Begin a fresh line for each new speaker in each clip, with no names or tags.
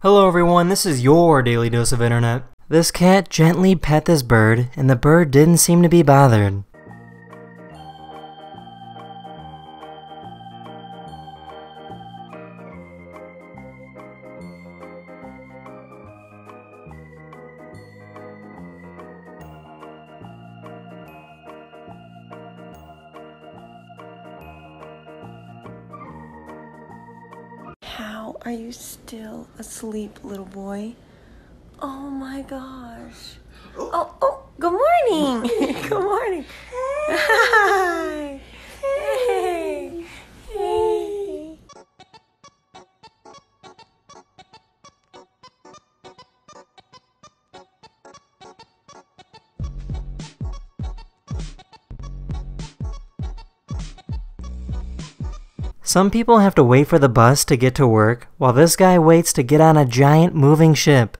Hello everyone, this is your daily dose of internet. This cat gently pet this bird, and the bird didn't seem to be bothered.
How are you still asleep, little boy? Oh my gosh. Oh, good morning. Good morning. Hi. Hey. Hey.
Some people have to wait for the bus to get to work, while this guy waits to get on a giant moving ship.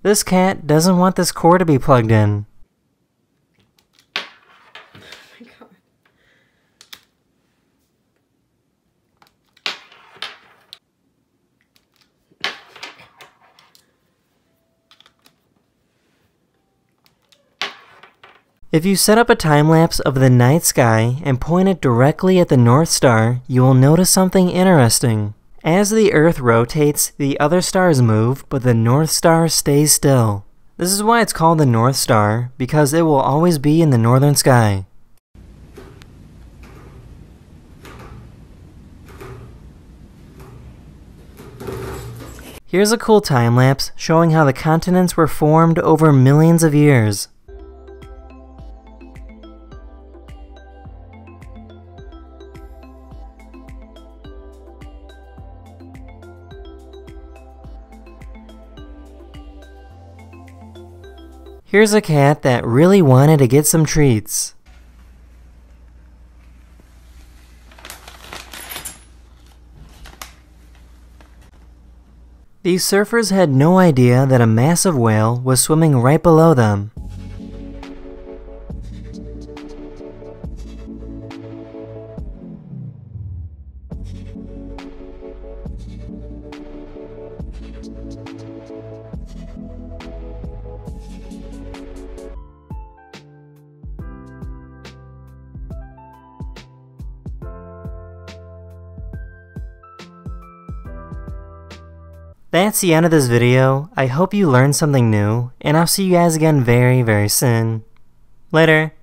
This cat doesn't want this cord to be plugged in.
Oh my God.
If you set up a time-lapse of the night sky and point it directly at the North Star, you will notice something interesting. As the Earth rotates, the other stars move, but the North Star stays still. This is why it's called the North Star, because it will always be in the northern sky. Here's a cool time-lapse showing how the continents were formed over millions of years. Here's a cat that really wanted to get some treats. These surfers had no idea that a massive whale was swimming right below them. That's the end of this video. I hope you learned something new, and I'll see you guys again very, very soon. Later.